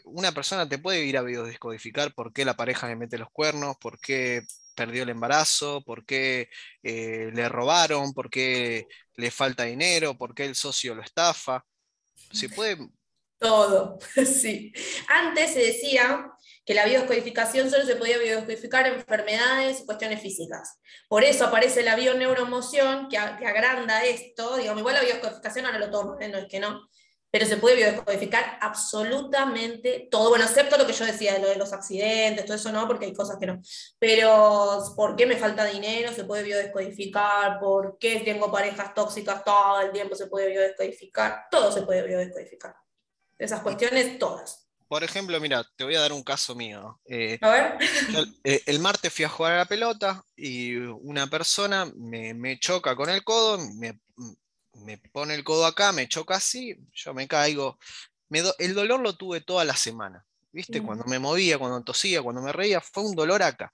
una persona te puede ir a biodescodificar por qué la pareja le mete los cuernos, por qué perdió el embarazo, por qué le robaron, por qué le falta dinero, por qué el socio lo estafa. ¿Se puede? todo, sí. Antes se decía que la biodescodificación solo se podía biodescodificar enfermedades y cuestiones físicas. Por eso aparece la bioneuroemoción, que agranda esto. Digamos, igual la biodescodificación ahora lo toma, no es que no. Pero se puede biodescodificar absolutamente todo. Bueno, excepto lo que yo decía, lo de los accidentes, todo eso no, porque hay cosas que no. Pero, ¿por qué me falta dinero? Se puede biodescodificar. ¿Por qué tengo parejas tóxicas todo el tiempo? Se puede biodescodificar. Todo se puede biodescodificar. Esas Y, cuestiones, todas. por ejemplo, mira, te voy a dar un caso mío. A ver. Yo, el martes fui a jugar a la pelota y una persona me choca con el codo, me pone el codo acá, me choca así, yo me caigo. El dolor lo tuve toda la semana. ¿Viste? Cuando me movía, cuando tosía, cuando me reía, fue un dolor acá.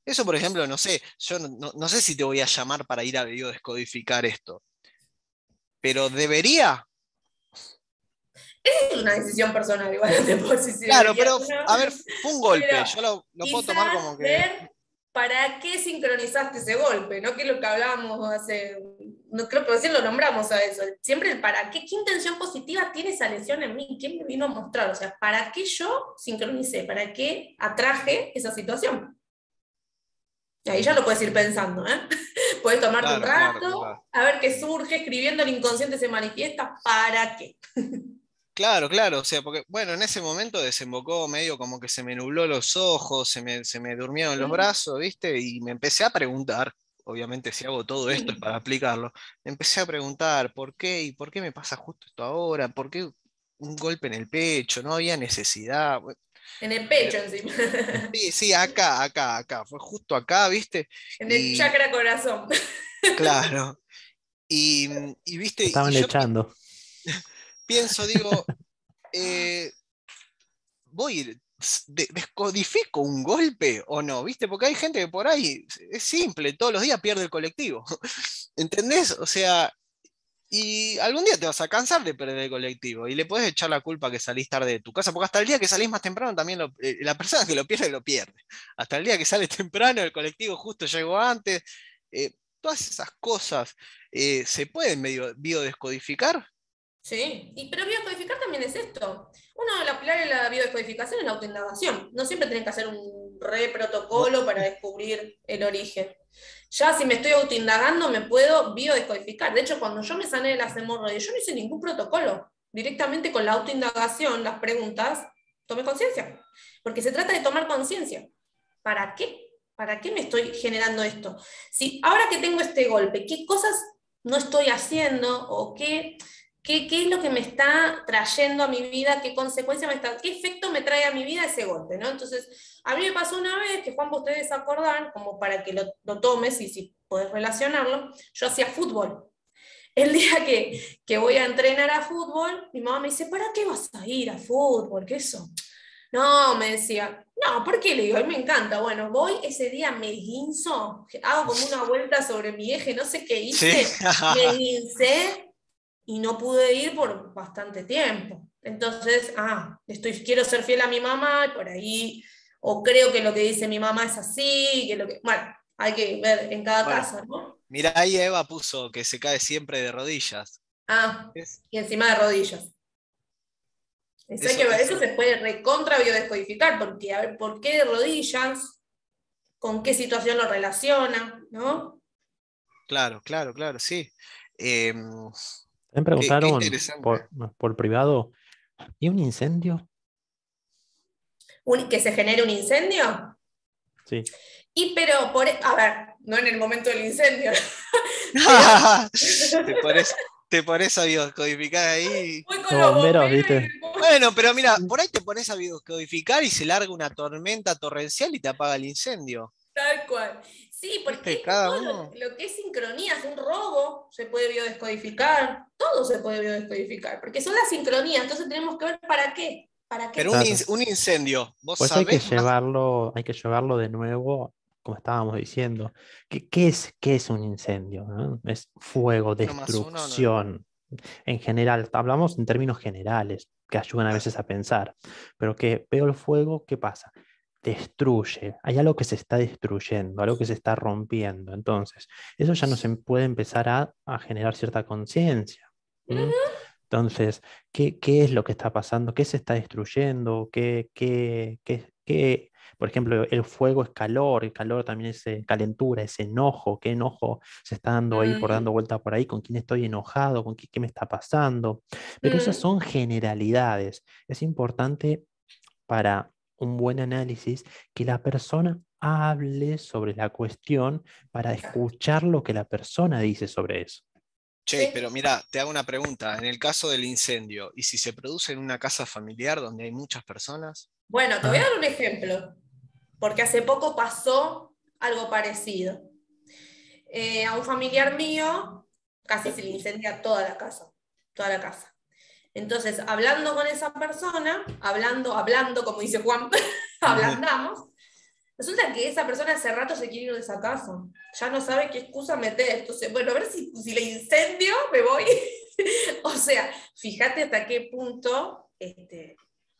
Eso, por ejemplo, no sé, yo no sé si te voy a llamar para ir a biodescodificar esto, pero debería. Es una decisión personal, igual no te puedo decir si Claro, debería pero o no. a ver, fue un Pero golpe, yo lo puedo tomar quizás como que. ver para qué sincronizaste ese golpe, ¿no? Que es lo que hablábamos hace. No creo que recién lo nombramos a eso. Siempre el para qué, qué intención positiva tiene esa lesión en mí, quién me vino a mostrar. O sea, ¿para qué yo sincronicé? ¿Para qué atraje esa situación? Y ahí ya lo puedes ir pensando, ¿eh? Puedes tomarte un Claro, claro, claro. rato, a ver qué surge, escribiendo el inconsciente se manifiesta, ¿para qué? Claro, claro, o sea, porque, bueno, en ese momento desembocó medio como que se me nubló los ojos, se me durmieron los brazos, ¿viste? Y me empecé a preguntar, obviamente si hago todo esto es para aplicarlo, me empecé a preguntar por qué y por qué me pasa justo esto ahora, por qué un golpe en el pecho, no había necesidad. En el Pero, pecho encima. sí, sí, acá, fue justo acá, ¿viste? En el Y chakra corazón. claro, ¿viste? Te Y estaban yo echando. pienso, digo, descodifico un golpe o no, ¿viste? Porque hay gente que por ahí es simple, todos los días pierde el colectivo. ¿Entendés? O sea, y algún día te vas a cansar de perder el colectivo y le puedes echar la culpa que salís tarde de tu casa, porque hasta el día que salís más temprano también la persona que lo pierde. Hasta el día que sale temprano, el colectivo justo llegó antes. Todas esas cosas se pueden medio biodescodificar. Sí, pero biodescodificar también es esto. Uno de los pilares de la biodescodificación es la autoindagación. No siempre tenés que hacer un re protocolo para descubrir el origen. Ya si me estoy autoindagando, me puedo biodescodificar. De hecho, cuando yo me sané de las hemorroides, yo no hice ningún protocolo. Directamente con la autoindagación, las preguntas, tomé conciencia. Porque se trata de tomar conciencia. ¿Para qué? ¿Para qué me estoy generando esto? Si ahora que tengo este golpe, ¿qué cosas no estoy haciendo o qué es lo que me está trayendo a mi vida? ¿Qué consecuencia qué efecto me trae a mi vida ese golpe? ¿No? Entonces, a mí me pasó una vez que, Juan, ustedes se acordan, como para que lo tomes y si podés relacionarlo, yo hacía fútbol. El día que voy a entrenar a fútbol, mi mamá me dice, ¿para qué vas a ir a fútbol? ¿Qué eso? No, me decía, no, ¿por qué? Le digo, a mí me encanta. Bueno, voy, ese día me esguinzo, hago como una vuelta sobre mi eje, no sé qué Sí. hice, me esguincé y no pude ir por bastante tiempo. Entonces, quiero ser fiel a mi mamá, y por ahí, o creo que lo que dice mi mamá es así, bueno, hay que ver en cada Bueno, caso, ¿no? mira, ahí Eva puso que se cae siempre de rodillas. Es- Y encima de rodillas. Eso hay Eso, que ver, eso eso, se puede recontra biodescodificar, porque a ver, ¿por qué de rodillas? ¿Con qué situación lo relaciona? ¿No? claro, claro, claro, sí. Em, Me qué preguntaron interesante. por privado, ¿y un incendio? ¿Que se genere un incendio? Sí. A ver, no en el momento del incendio, pero Te pones, te pones a biodescodificar ahí. voy con Los los bomberos, bomberos ¿viste? Bueno, pero mira, por ahí te pones a biodescodificar y se larga una tormenta torrencial y te apaga el incendio. tal cual. Sí, ¿Viste? porque Cada todo uno. lo que es sincronías, un robo se puede biodescodificar, todo se puede biodescodificar, porque son las sincronías, entonces tenemos que ver para qué. ¿Para qué? Pero Claro. un incendio, ¿vos Pues sabés más? hay que llevarlo de nuevo, como estábamos diciendo. ¿Qué es un incendio? ¿No? Es fuego, Uno más uno, no. destrucción. En general, hablamos en términos generales, que ayudan a Claro. veces a pensar. Pero que veo el fuego, ¿qué pasa? Destruye. Hay algo que se está destruyendo, algo que se está rompiendo. Entonces, eso ya no se puede empezar a generar cierta conciencia. ¿M? Entonces, ¿qué es lo que está pasando? ¿Qué se está destruyendo? Por ejemplo, el fuego es calor, el calor también es calentura, es enojo. ¿Qué enojo se está dando ahí por dando Mm, vuelta por ahí? ¿Con quién estoy enojado? ¿Con qué me está pasando? Pero esas mm, son generalidades. Es importante para un buen análisis que la persona hable sobre la cuestión para exacto. escuchar lo que la persona dice sobre eso. Che, Sí. pero mira, te hago una pregunta. En el caso del incendio, ¿y si se produce en una casa familiar donde hay muchas personas? Bueno, te voy a Ah, dar un ejemplo, porque hace poco pasó algo parecido. A un familiar mío casi se le incendia toda la casa, toda la casa. Entonces, hablando con esa persona, hablando, como dice Juan, ablandamos, resulta que esa persona hace rato se quiere ir de esa casa. Ya no sabe qué excusa meter. Entonces, bueno, a ver si le incendio, me voy. O sea, fíjate hasta qué punto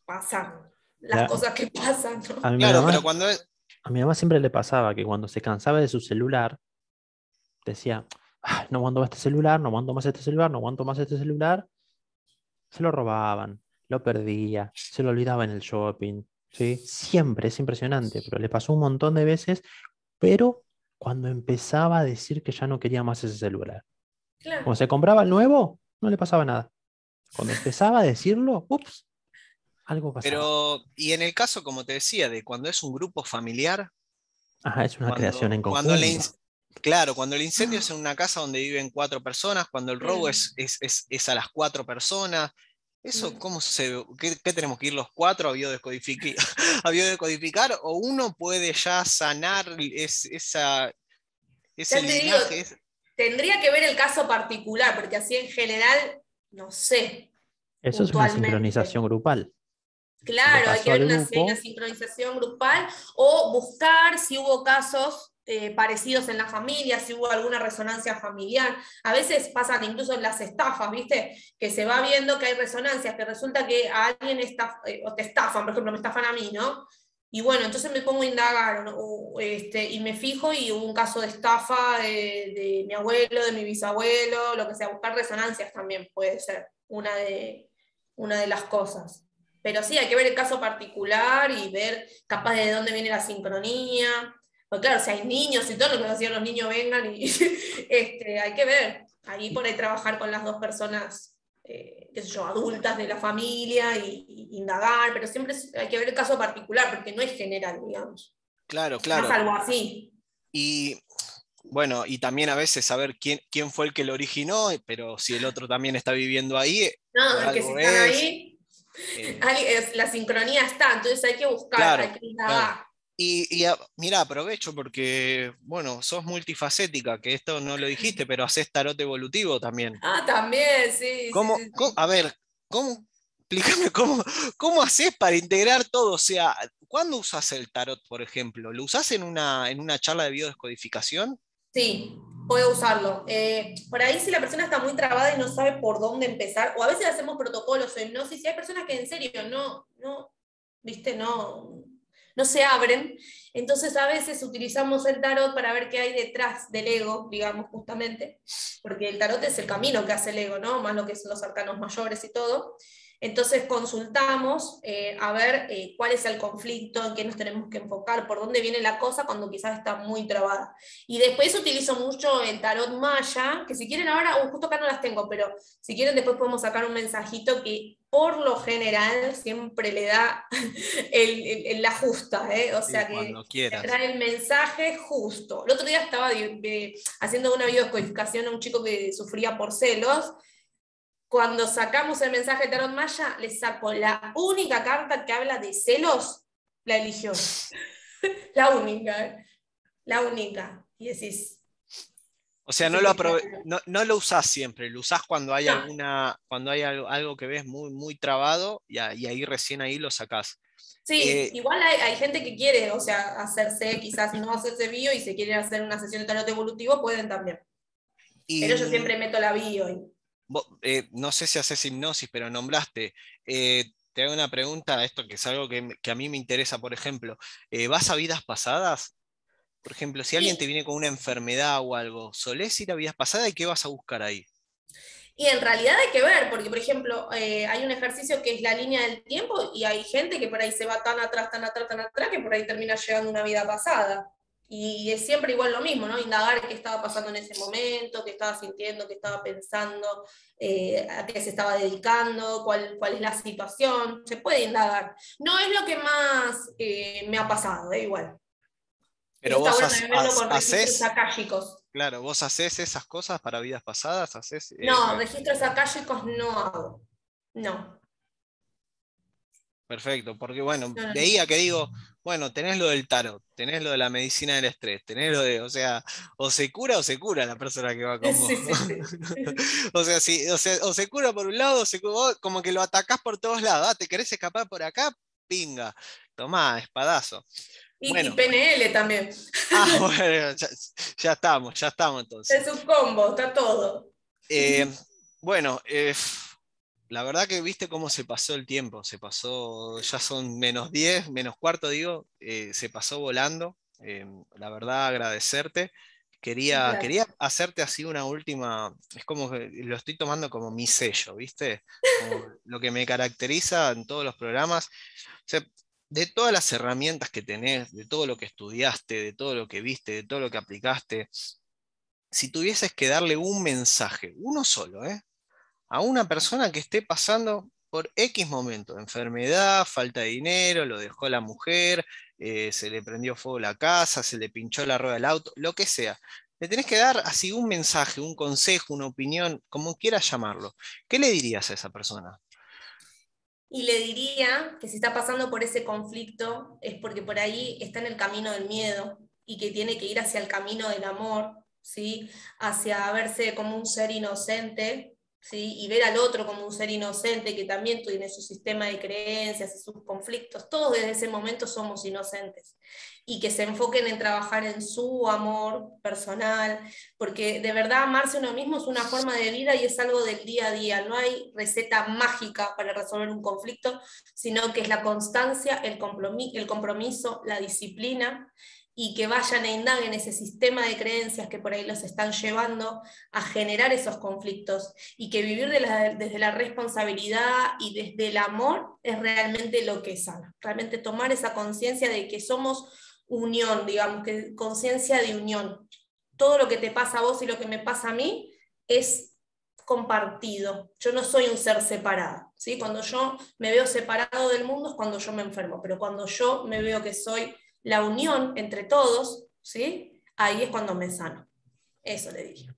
pasan las la- cosas que pasan, a ¿no? mi Claro, pero mamá, cuando es, a mi mamá siempre le pasaba que cuando se cansaba de su celular, decía: "Ay, no aguanto más este celular, no aguanto más este celular, no aguanto más este celular". Se lo robaban, lo perdía, se lo olvidaba en el shopping, ¿sí? Siempre, es impresionante, pero le pasó un montón de veces, pero cuando empezaba a decir que ya no quería más ese celular. Cuando Claro. se compraba el nuevo, no le pasaba nada. Cuando empezaba a decirlo, ups, algo pasaba. pero, y en el caso, como te decía, de cuando es un grupo familiar, Ajá, es una creación en cuando conjunto. claro, cuando el incendio es en una casa donde viven cuatro personas, cuando el robo Mm, es a las cuatro personas, eso, mm. qué tenemos que ir los cuatro a biodescodificar, a biodescodificar, o uno puede ya sanar ese Ya te digo, linaje? tendría que ver el caso particular, porque así en general, no sé, Eso es una puntualmente. sincronización grupal. Le Claro, hay que pasó al ver si hay una grupo. sincronización grupal o buscar si hubo casos parecidos en la familia, si hubo alguna resonancia familiar. A veces pasan incluso en las estafas, ¿viste? Que se va viendo que hay resonancias, que resulta que a alguien o te estafan, por ejemplo, me estafan a mí, ¿no? Y bueno, entonces me pongo a indagar ¿no? Y me fijo y hubo un caso de estafa de mi abuelo, de mi bisabuelo, lo que sea, buscar resonancias también puede ser una de las cosas. Pero sí, hay que ver el caso particular y ver capaz de dónde viene la sincronía. Porque claro, si hay niños y todo, lo que decían los niños vengan y hay que ver. Ahí por ahí trabajar con las dos personas, qué sé yo, adultas de la familia y indagar, pero siempre hay que ver el caso particular, porque no es general, digamos. Claro, Más claro. algo así. Y bueno, y también a veces saber quién fue el que lo originó, pero si el otro también está viviendo ahí, No, por es que si algo están es. ahí, eh, la sincronía está, entonces hay que buscar, hay claro, que claro. indagar. Mira, aprovecho porque, bueno, sos multifacética, que esto no lo dijiste, pero haces tarot evolutivo también. Ah, también, sí, sí, ¿Cómo, sí, sí. a ver, explícame cómo haces para integrar todo? O sea, ¿cuándo usas el tarot, por ejemplo? ¿Lo usás en una charla de biodescodificación? Sí, puedo usarlo. Por ahí si la persona está muy trabada y no sabe por dónde empezar, o a veces hacemos protocolos o hipnosis, y hay personas que en serio viste, no se abren. Entonces a veces utilizamos el tarot para ver qué hay detrás del ego, digamos, justamente, porque el tarot es el camino que hace el ego, ¿no? Más lo que son los arcanos mayores y todo. Entonces consultamos a ver cuál es el conflicto, en qué nos tenemos que enfocar, por dónde viene la cosa cuando quizás está muy trabada. Y después utilizo mucho el tarot maya, que si quieren ahora, justo acá no las tengo, pero si quieren después podemos sacar un mensajito que por lo general siempre le da la justa, ¿eh? O Sí, sea que cuando te quieras. trae el mensaje justo. El otro día estaba haciendo una biodescodificación a un chico que sufría por celos. Cuando sacamos el mensaje de Tarot Maya, le saco la única carta que habla de celos, la eligió. La única, ¿eh? La única. Y decís, O sea, Así que está bueno. no lo usás siempre, lo usás cuando hay No, cuando hay algo que ves muy, muy trabado y ahí recién ahí lo sacás. sí, Eh, igual hay gente que quiere, o sea, hacerse, quizás no hacerse bio y se quieren hacer una sesión de tarot evolutivo, pueden también. y Pero yo siempre meto la bio. no sé si haces hipnosis, pero nombraste. Te hago una pregunta, esto que es algo que a mí me interesa, por ejemplo. ¿Vas a vidas pasadas? Por ejemplo, si alguien te Y, viene con una enfermedad o algo, ¿solés ir a vidas pasadas y qué vas a buscar ahí? y en realidad hay que ver, porque por ejemplo, hay un ejercicio que es la línea del tiempo y hay gente que por ahí se va tan atrás, que por ahí termina llegando a una vida pasada. Y es siempre igual lo mismo, ¿no? Indagar qué estaba pasando en ese momento, qué estaba sintiendo, qué estaba pensando, a qué se estaba dedicando, cuál es la situación. Se puede indagar. No es lo que más me ha pasado, igual. Eso Pero está vos bueno también verlo con registros hacés, akáshicos. claro, vos hacés esas cosas para vidas pasadas, hacés, No, registros akáshicos no hago. No. perfecto, porque bueno, No, no, no. veía que digo, bueno, tenés lo del tarot, tenés lo de la medicina del estrés, tenés lo de, o sea, o se cura la persona que va con vos. Sí, sí, sí. O sea, sí, o se cura por un lado, vos como que lo atacás por todos lados. Ah, ¿te querés escapar por acá? Pinga. Tomá, espadazo. Y Bueno, PNL también. bueno, ya estamos entonces. Es un combo, está todo. Eh, bueno, la verdad que viste cómo se pasó el tiempo, se pasó, ya son -10, -15, digo, se pasó volando. La verdad, agradecerte. Un Quería placer. hacerte así una última, es como que lo estoy tomando como mi sello, ¿viste? Como lo que me caracteriza en todos los programas. O sea, de todas las herramientas que tenés, de todo lo que estudiaste, de todo lo que viste, de todo lo que aplicaste, si tuvieses que darle un mensaje, uno solo, a una persona que esté pasando por X momento, enfermedad, falta de dinero, lo dejó la mujer, se le prendió fuego la casa, se le pinchó la rueda del auto, lo que sea. Le tenés que dar así un mensaje, un consejo, una opinión, como quieras llamarlo. ¿Qué le dirías a esa persona? Y le diría que si está pasando por ese conflicto es porque por ahí está en el camino del miedo y que tiene que ir hacia el camino del amor, ¿sí? Hacia verse como un ser inocente, ¿sí? Y ver al otro como un ser inocente que también tiene su sistema de creencias y sus conflictos. Todos desde ese momento somos inocentes. Y que se enfoquen en trabajar en su amor personal, porque de verdad amarse uno mismo es una forma de vida y es algo del día a día. No hay receta mágica para resolver un conflicto, sino que es la constancia, el compromiso, la disciplina, y que vayan e indaguen ese sistema de creencias que por ahí los están llevando a generar esos conflictos, y que vivir desde la responsabilidad y desde el amor es realmente lo que sana. Realmente tomar esa conciencia de que somos unión, digamos, que conciencia de unión. Todo lo que te pasa a vos y lo que me pasa a mí es compartido. Yo no soy un ser separado, ¿sí? Cuando yo me veo separado del mundo es cuando yo me enfermo, pero cuando yo me veo que soy la unión entre todos, ¿sí? Ahí es cuando me sano. Eso le diría.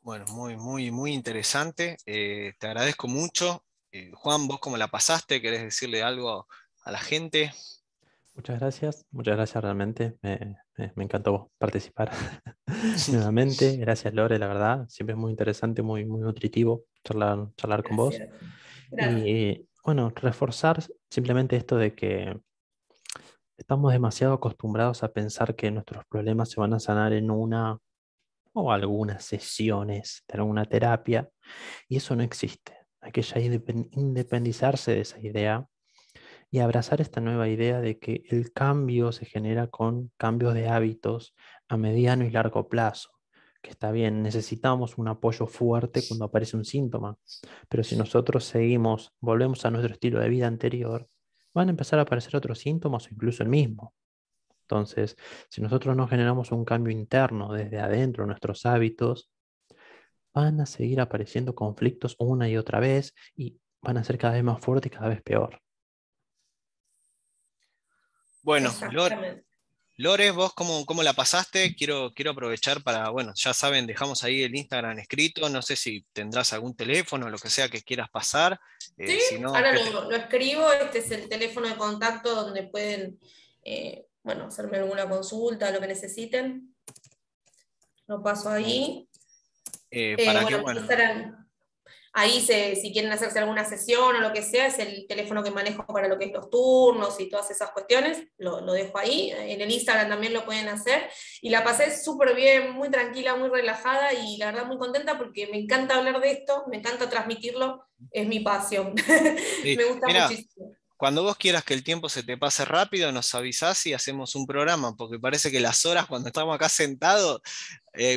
Bueno, muy, muy, muy interesante. Te agradezco mucho. Juan, ¿vos cómo la pasaste? ¿Querés decirle algo a la gente? Muchas gracias realmente. Me encantó participar nuevamente. Gracias, Lore, la verdad. Siempre es muy interesante, muy nutritivo charlar con vos. Gracias. Gracias. Y bueno, reforzar simplemente esto de que estamos demasiado acostumbrados a pensar que nuestros problemas se van a sanar en una o algunas sesiones de alguna terapia, y eso no existe. Hay que ya independizarse de esa idea y abrazar esta nueva idea de que el cambio se genera con cambios de hábitos a mediano y largo plazo. Que está bien, necesitamos un apoyo fuerte cuando aparece un síntoma, pero si nosotros volvemos a nuestro estilo de vida anterior, van a empezar a aparecer otros síntomas o incluso el mismo. Entonces, si nosotros no generamos un cambio interno desde adentro, nuestros hábitos, van a seguir apareciendo conflictos una y otra vez y van a ser cada vez más fuertes y cada vez peor. Bueno, Exactamente. Lore, ¿vos cómo la pasaste? Quiero aprovechar para, bueno, ya saben, dejamos ahí el Instagram escrito, no sé si tendrás algún teléfono o lo que sea que quieras pasar, Sí, si no, ahora ¿qué lo escribo, este es el teléfono de contacto donde pueden, bueno, hacerme alguna consulta, lo que necesiten. lo paso ahí. Para que, Bueno, mi bueno, Instagram, ahí si quieren hacerse alguna sesión o lo que sea, es el teléfono que manejo para lo que es los turnos y todas esas cuestiones, lo dejo ahí. En el Instagram también lo pueden hacer. Y la pasé súper bien, muy tranquila, muy relajada y la verdad muy contenta porque me encanta hablar de esto, me encanta transmitirlo, es mi pasión. sí. Me gusta Mira, muchísimo. cuando vos quieras que el tiempo se te pase rápido, nos avisás y hacemos un programa, porque parece que las horas cuando estamos acá sentados,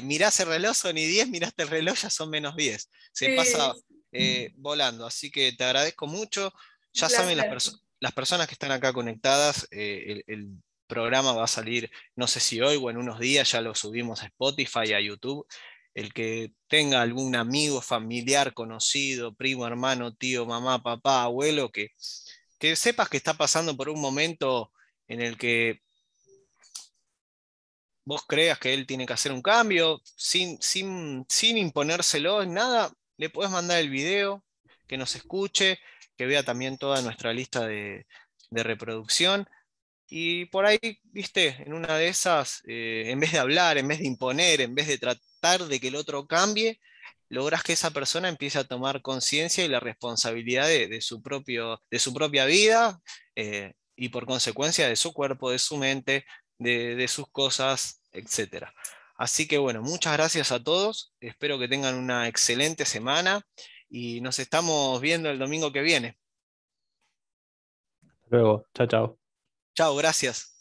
mirás el reloj, son y 10, miraste el reloj, ya son -10. Se pasa Sí, volando, así que te agradezco mucho. un Ya saben placer. las personas que están acá conectadas, el programa va a salir, no sé si hoy o en unos días, ya lo subimos a Spotify, a YouTube. El que tenga algún amigo, familiar, conocido, primo, hermano, tío, mamá, papá, abuelo, que sepas que está pasando por un momento en el que vos creas que él tiene que hacer un cambio, sin imponérselo en nada, le podés mandar el video, que nos escuche, que vea también toda nuestra lista de reproducción. Y por ahí, viste, en una de esas, en vez de hablar, en vez de imponer, en vez de tratar de que el otro cambie, lográs que esa persona empiece a tomar conciencia y la responsabilidad de su propia vida, y por consecuencia de su cuerpo, de su mente, de sus cosas, etcétera. Así que bueno, muchas gracias a todos. Espero que tengan una excelente semana y nos estamos viendo el domingo que viene. Luego, chao, chao. Chao, gracias.